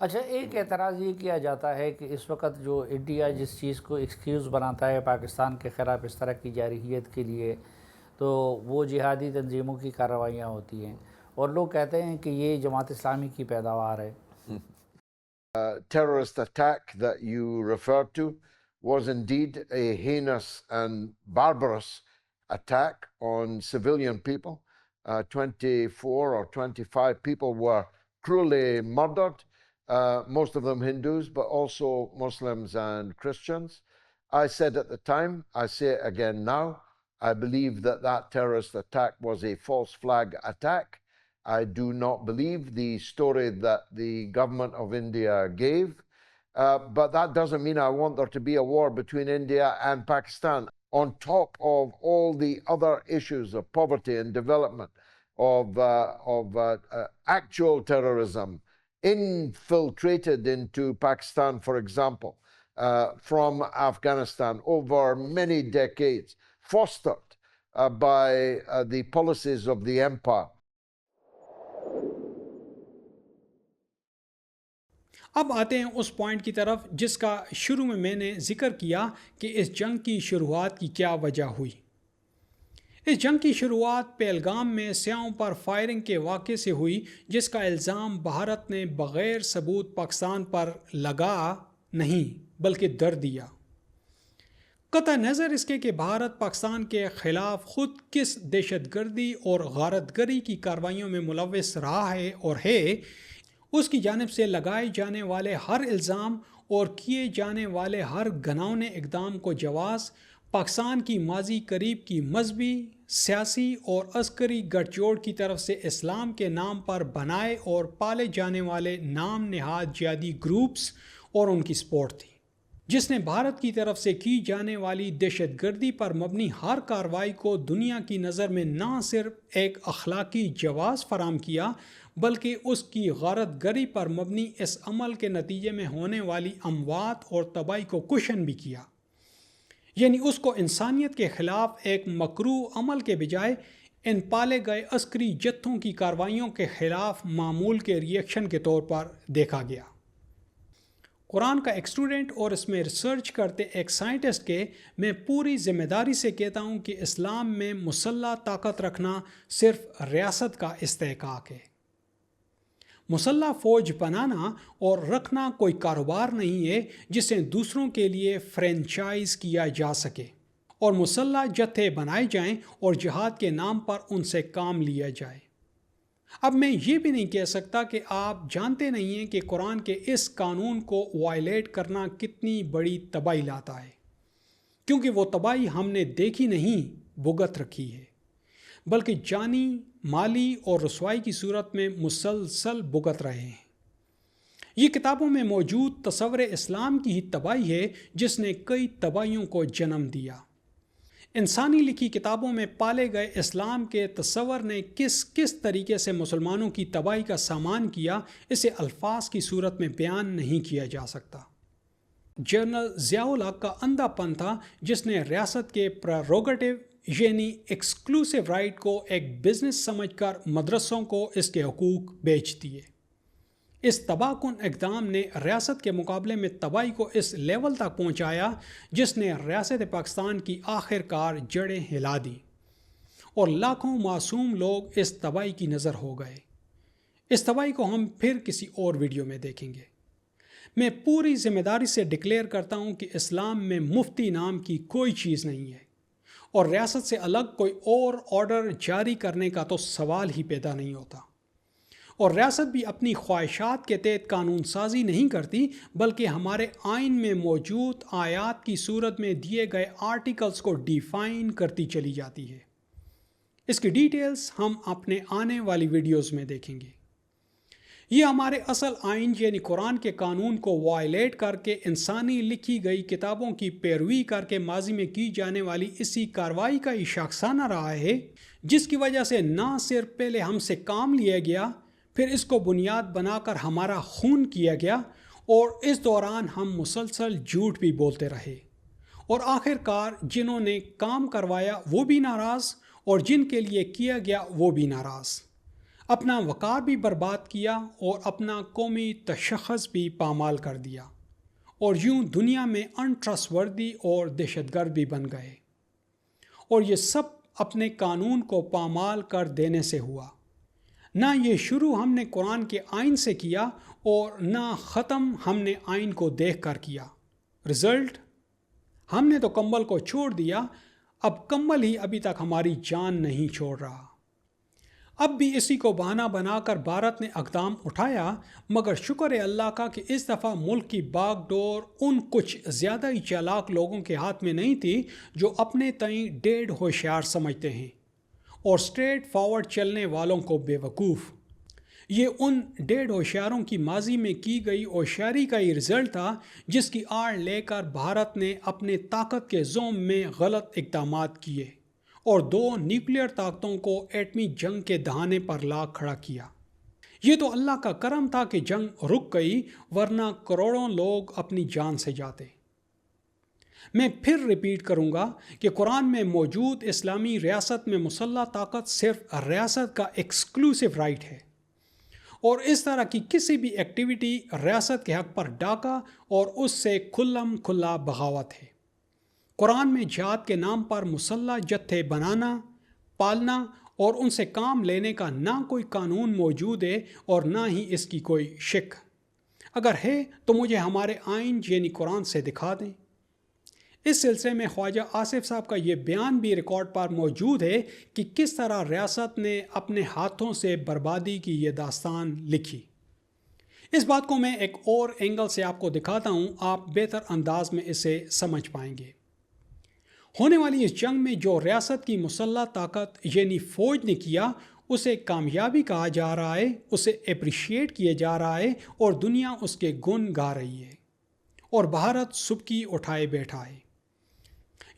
اچھا، ایک اعتراض یہ کیا جاتا ہے کہ اس وقت جو انڈیا جس چیز کو ایکسکیوز بناتا ہے پاکستان کے خلاف اس طرح کی جارحیت کے لیے، تو وہ جہادی تنظیموں کی کارروائیاں ہوتی ہیں، اور لوگ کہتے ہیں کہ یہ جماعت اسلامی کی پیداوار ہے۔ Terrorist attack that you referred to was indeed a heinous and barbarous attack on civilian people. 24 or 25 people were cruelly murdered, most of them Hindus, but also Muslims and Christians. I said at the time, I say it again now, I believe that that terrorist attack was a false flag attack. I do not believe the story that the government of India gave, but that doesn't mean I want there to be a war between India and Pakistan. On top of all the other issues of poverty and development, of actual terrorism, infiltrated into Pakistan, for example, from Afghanistan over many decades, fostered by the policies of the empire. اب آتے ہیں اس point کی طرف جس کا شروع میں نے ذکر کیا کہ اس جنگ کی شروعات کی کیا وجہ ہوئی۔ اس جنگ کی شروعات پہلگام میں سیاحوں پر فائرنگ کے واقعے سے ہوئی، جس کا الزام بھارت نے بغیر ثبوت پاکستان پر لگا نہیں بلکہ در دیا۔ قطع نظر اس کے کہ بھارت پاکستان کے خلاف خود کس دہشت گردی اور غارت گری کی کارروائیوں میں ملوث رہا ہے اور ہے، اس کی جانب سے لگائے جانے والے ہر الزام اور کیے جانے والے ہر گھناؤنے اقدام کو جواز پاکستان کی ماضی قریب کی مذہبی، سیاسی اور عسکری گٹھ جوڑ کی طرف سے اسلام کے نام پر بنائے اور پالے جانے والے نام نہاد جہادی گروپس اور ان کی سپورٹ تھی، جس نے بھارت کی طرف سے کی جانے والی دہشت گردی پر مبنی ہر کارروائی کو دنیا کی نظر میں نہ صرف ایک اخلاقی جواز فراہم کیا بلکہ اس کی غارت گری پر مبنی اس عمل کے نتیجے میں ہونے والی اموات اور تباہی کو کشن بھی کیا۔ یعنی اس کو انسانیت کے خلاف ایک مکروہ عمل کے بجائے ان پالے گئے عسکری جتھوں کی کارروائیوں کے خلاف معمول کے ریئیکشن کے طور پر دیکھا گیا۔ قرآن کا ایک اسٹوڈنٹ اور اس میں ریسرچ کرتے ایک سائنٹسٹ کے میں پوری ذمہ داری سے کہتا ہوں کہ اسلام میں مسلح طاقت رکھنا صرف ریاست کا استحقاق ہے۔ مسلح فوج بنانا اور رکھنا کوئی کاروبار نہیں ہے جسے دوسروں کے لیے فرینچائز کیا جا سکے اور مسلح جتھے بنائے جائیں اور جہاد کے نام پر ان سے کام لیا جائے۔ اب میں یہ بھی نہیں کہہ سکتا کہ آپ جانتے نہیں ہیں کہ قرآن کے اس قانون کو وائلیٹ کرنا کتنی بڑی تباہی لاتا ہے، کیونکہ وہ تباہی ہم نے دیکھی نہیں، بھگت رکھی ہے، بلکہ جانی، مالی اور رسوائی کی صورت میں مسلسل بھگت رہے ہیں۔ یہ کتابوں میں موجود تصور اسلام کی ہی تباہی ہے جس نے کئی تباہیوں کو جنم دیا۔ انسانی لکھی کتابوں میں پالے گئے اسلام کے تصور نے کس طریقے سے مسلمانوں کی تباہی کا سامان کیا، اسے الفاظ کی صورت میں بیان نہیں کیا جا سکتا۔ جنرل ضیاء الحق کا اندھا پن تھا جس نے ریاست کے پریروگیٹو یعنی ایکسکلوسیو رائٹ کو ایک بزنس سمجھ کر مدرسوں کو اس کے حقوق بیچ دیے۔ اس تباہ کن اقدام نے ریاست کے مقابلے میں تباہی کو اس لیول تک پہنچایا جس نے ریاست پاکستان کی آخر کار جڑیں ہلا دیں اور لاکھوں معصوم لوگ اس تباہی کی نظر ہو گئے۔ اس تباہی کو ہم پھر کسی اور ویڈیو میں دیکھیں گے۔ میں پوری ذمہ داری سے ڈکلیئر کرتا ہوں کہ اسلام میں مفتی نام کی کوئی چیز نہیں ہے اور ریاست سے الگ کوئی اور آرڈر جاری کرنے کا تو سوال ہی پیدا نہیں ہوتا، اور ریاست بھی اپنی خواہشات کے تحت قانون سازی نہیں کرتی بلکہ ہمارے آئین میں موجود آیات کی صورت میں دیے گئے آرٹیکلز کو ڈیفائن کرتی چلی جاتی ہے۔ اس کی ڈیٹیلز ہم اپنے آنے والی ویڈیوز میں دیکھیں گے۔ یہ ہمارے اصل آئین یعنی قرآن کے قانون کو وائلیٹ کر کے انسانی لکھی گئی کتابوں کی پیروی کر کے ماضی میں کی جانے والی اسی کارروائی کا ہی شاخسانہ رہا ہے، جس کی وجہ سے نہ صرف پہلے ہم سے کام لیا گیا، پھر اس کو بنیاد بنا کر ہمارا خون کیا گیا، اور اس دوران ہم مسلسل جھوٹ بھی بولتے رہے، اور آخر کار جنہوں نے کام کروایا وہ بھی ناراض اور جن کے لیے کیا گیا وہ بھی ناراض۔ اپنا وقار بھی برباد کیا اور اپنا قومی تشخص بھی پامال کر دیا، اور یوں دنیا میں انٹرسٹ وردی اور دہشت گرد بھی بن گئے، اور یہ سب اپنے قانون کو پامال کر دینے سے ہوا۔ نہ یہ شروع ہم نے قرآن کے آئین سے کیا اور نہ ختم ہم نے آئین کو دیکھ کر کیا۔ رزلٹ، ہم نے تو کمبل کو چھوڑ دیا، اب کمبل ہی ابھی تک ہماری جان نہیں چھوڑ رہا۔ اب بھی اسی کو بہانہ بنا کر بھارت نے اقدام اٹھایا، مگر شکر ہے اللہ کا کہ اس دفعہ ملک کی باغ ڈور ان کچھ زیادہ ہی چالاک لوگوں کے ہاتھ میں نہیں تھی جو اپنے تئیں ڈیڑھ ہوشیار سمجھتے ہیں اور اسٹریٹ فارورڈ چلنے والوں کو بے وقوف۔ یہ ان ڈیڑھ ہوشیاروں کی ماضی میں کی گئی ہوشیاری کا ہی رزلٹ تھا جس کی آڑ لے کر بھارت نے اپنے طاقت کے زوم میں غلط اقدامات کیے اور 2 نیوکلیئر طاقتوں کو ایٹمی جنگ کے دہانے پر لا کھڑا کیا۔ یہ تو اللہ کا کرم تھا کہ جنگ رک گئی، ورنہ کروڑوں لوگ اپنی جان سے جاتے۔ میں پھر ریپیٹ کروں گا کہ قرآن میں موجود اسلامی ریاست میں مسلح طاقت صرف ریاست کا ایکسکلوسیو رائٹ ہے، اور اس طرح کی کسی بھی ایکٹیویٹی ریاست کے حق پر ڈاکہ اور اس سے کھلم کھلا بغاوت ہے۔ قرآن میں جہاد کے نام پر مسلح جتھے بنانا، پالنا اور ان سے کام لینے کا نہ کوئی قانون موجود ہے اور نہ ہی اس کی کوئی شک۔ اگر ہے تو مجھے ہمارے آئین یعنی قرآن سے دکھا دیں۔ اس سلسلے میں خواجہ آصف صاحب کا یہ بیان بھی ریکارڈ پر موجود ہے کہ کس طرح ریاست نے اپنے ہاتھوں سے بربادی کی یہ داستان لکھی۔ اس بات کو میں ایک اور اینگل سے آپ کو دکھاتا ہوں، آپ بہتر انداز میں اسے سمجھ پائیں گے۔ ہونے والی اس جنگ میں جو ریاست کی مسلح طاقت یعنی فوج نے کیا، اسے کامیابی کہا جا رہا ہے، اسے اپریشیٹ کیا جا رہا ہے اور دنیا اس کے گن گا رہی ہے، اور بھارت سبکی اٹھائے بیٹھا ہے۔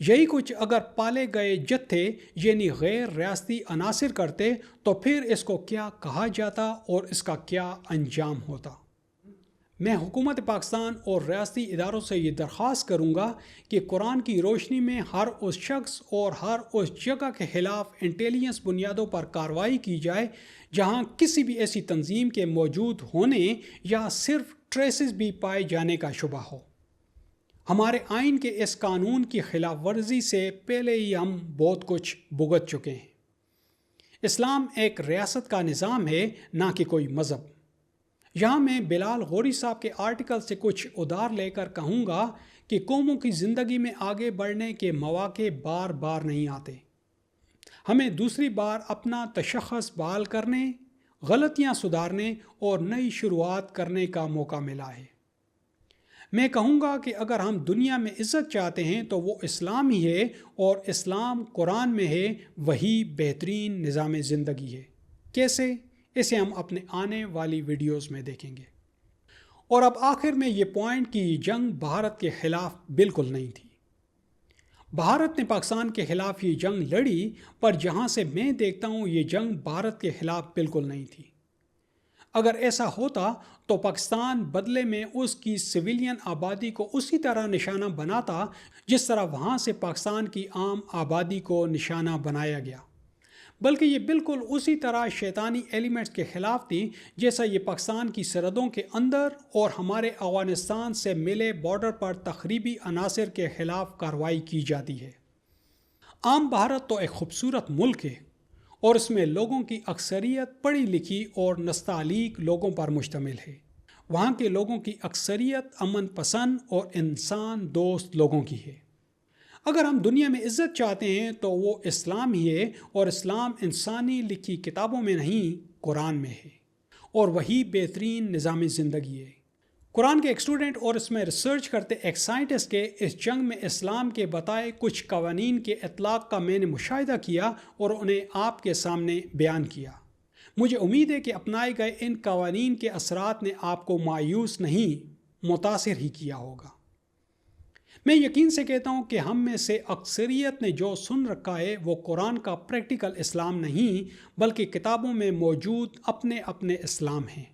یہی کچھ اگر پالے گئے جتھے یعنی غیر ریاستی عناصر کرتے تو پھر اس کو کیا کہا جاتا اور اس کا کیا انجام ہوتا۔ میں حکومت پاکستان اور ریاستی اداروں سے یہ درخواست کروں گا کہ قرآن کی روشنی میں ہر اس شخص اور ہر اس جگہ کے خلاف انٹیلیجنس بنیادوں پر کارروائی کی جائے جہاں کسی بھی ایسی تنظیم کے موجود ہونے یا صرف ٹریسز بھی پائے جانے کا شبہ ہو۔ ہمارے آئین کے اس قانون کی خلاف ورزی سے پہلے ہی ہم بہت کچھ بھگت چکے ہیں۔ اسلام ایک ریاست کا نظام ہے، نہ کہ کوئی مذہب۔ یہاں میں بلال غوری صاحب کے آرٹیکل سے کچھ ادار لے کر کہوں گا کہ قوموں کی زندگی میں آگے بڑھنے کے مواقع بار بار نہیں آتے۔ ہمیں دوسری بار اپنا تشخص بحال کرنے، غلطیاں سدھارنے اور نئی شروعات کرنے کا موقع ملا ہے۔ میں کہوں گا کہ اگر ہم دنیا میں عزت چاہتے ہیں تو وہ اسلام ہی ہے، اور اسلام قرآن میں ہے، وہی بہترین نظام زندگی ہے۔ کیسے؟ اسے ہم اپنے آنے والی ویڈیوز میں دیکھیں گے۔ اور اب آخر میں یہ پوائنٹ کہ یہ جنگ بھارت کے خلاف بالکل نہیں تھی۔ بھارت نے پاکستان کے خلاف یہ جنگ لڑی، پر جہاں سے میں دیکھتا ہوں یہ جنگ بھارت کے خلاف بالکل نہیں تھی۔ اگر ایسا ہوتا تو پاکستان بدلے میں اس کی سویلین آبادی کو اسی طرح نشانہ بناتا جس طرح وہاں سے پاکستان کی عام آبادی کو نشانہ بنایا گیا، بلکہ یہ بالکل اسی طرح شیطانی ایلیمنٹس کے خلاف تھی جیسا یہ پاکستان کی سرحدوں کے اندر اور ہمارے افغانستان سے ملے بارڈر پر تخریبی عناصر کے خلاف کارروائی کی جاتی ہے۔ عام بھارت تو ایک خوبصورت ملک ہے اور اس میں لوگوں کی اکثریت پڑھی لکھی اور نستعلیق لوگوں پر مشتمل ہے۔ وہاں کے لوگوں کی اکثریت امن پسند اور انسان دوست لوگوں کی ہے۔ اگر ہم دنیا میں عزت چاہتے ہیں تو وہ اسلام ہی ہے، اور اسلام انسانی لکھی کتابوں میں نہیں، قرآن میں ہے، اور وہی بہترین نظام زندگی ہے۔ قرآن کے ایک اسٹوڈنٹ اور اس میں ریسرچ کرتے ایک سائنٹسٹ کے اس جنگ میں اسلام کے بتائے کچھ قوانین کے اطلاق کا میں نے مشاہدہ کیا اور انہیں آپ کے سامنے بیان کیا۔ مجھے امید ہے کہ اپنائے گئے ان قوانین کے اثرات نے آپ کو مایوس نہیں، متاثر ہی کیا ہوگا۔ میں یقین سے کہتا ہوں کہ ہم میں سے اکثریت نے جو سن رکھا ہے وہ قرآن کا پریکٹیکل اسلام نہیں، بلکہ کتابوں میں موجود اپنے اپنے اسلام ہیں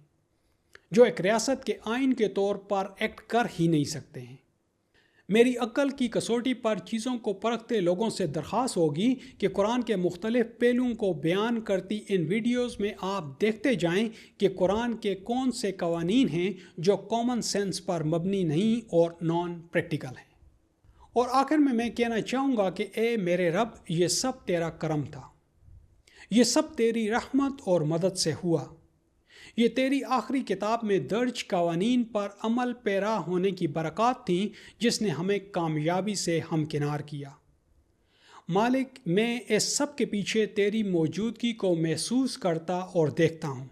جو ایک ریاست کے آئین کے طور پر ایکٹ کر ہی نہیں سکتے ہیں۔ میری عقل کی کسوٹی پر چیزوں کو پرکھتے لوگوں سے درخواست ہوگی کہ قرآن کے مختلف پہلوؤں کو بیان کرتی ان ویڈیوز میں آپ دیکھتے جائیں کہ قرآن کے کون سے قوانین ہیں جو کامن سینس پر مبنی نہیں اور نان پریکٹیکل ہیں۔ اور آخر میں کہنا چاہوں گا کہ اے میرے رب، یہ سب تیرا کرم تھا، یہ سب تیری رحمت اور مدد سے ہوا، یہ تیری آخری کتاب میں درج قوانین پر عمل پیرا ہونے کی برکات تھیں جس نے ہمیں کامیابی سے ہمکنار کیا۔ مالک، میں اس سب کے پیچھے تیری موجودگی کو محسوس کرتا اور دیکھتا ہوں۔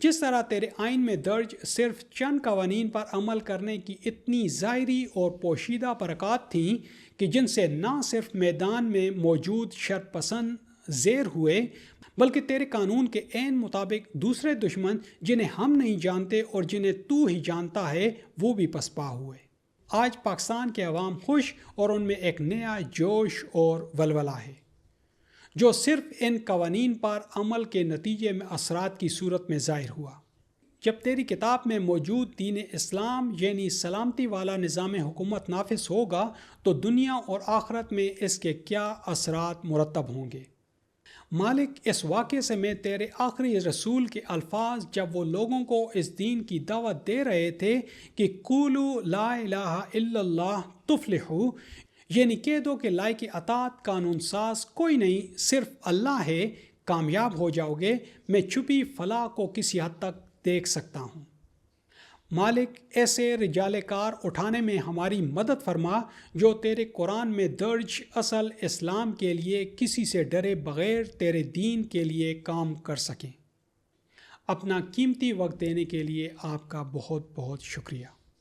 جس طرح تیرے آئین میں درج صرف چند قوانین پر عمل کرنے کی اتنی ظاہری اور پوشیدہ برکات تھیں کہ جن سے نہ صرف میدان میں موجود شر پسند زیر ہوئے بلکہ تیرے قانون کے عین مطابق دوسرے دشمن جنہیں ہم نہیں جانتے اور جنہیں تو ہی جانتا ہے وہ بھی پسپا ہوئے۔ آج پاکستان کے عوام خوش اور ان میں ایک نیا جوش اور ولولہ ہے جو صرف ان قوانین پر عمل کے نتیجے میں اثرات کی صورت میں ظاہر ہوا۔ جب تیری کتاب میں موجود دین اسلام یعنی سلامتی والا نظام حکومت نافذ ہوگا تو دنیا اور آخرت میں اس کے کیا اثرات مرتب ہوں گے۔ مالک، اس واقعے سے میں تیرے آخری رسول کے الفاظ جب وہ لوگوں کو اس دین کی دعوت دے رہے تھے کہ قولوا لا الہ الا اللہ تفلحوا، یعنی کہہ دو کہ لائق اطاعت قانون ساز کوئی نہیں صرف اللہ ہے، کامیاب ہو جاؤ گے، میں چھپی فلاح کو کسی حد تک دیکھ سکتا ہوں۔ مالک، ایسے رجال کار اٹھانے میں ہماری مدد فرما جو تیرے قرآن میں درج اصل اسلام کے لیے کسی سے ڈرے بغیر تیرے دین کے لیے کام کر سکیں۔ اپنا قیمتی وقت دینے کے لیے آپ کا بہت بہت شکریہ۔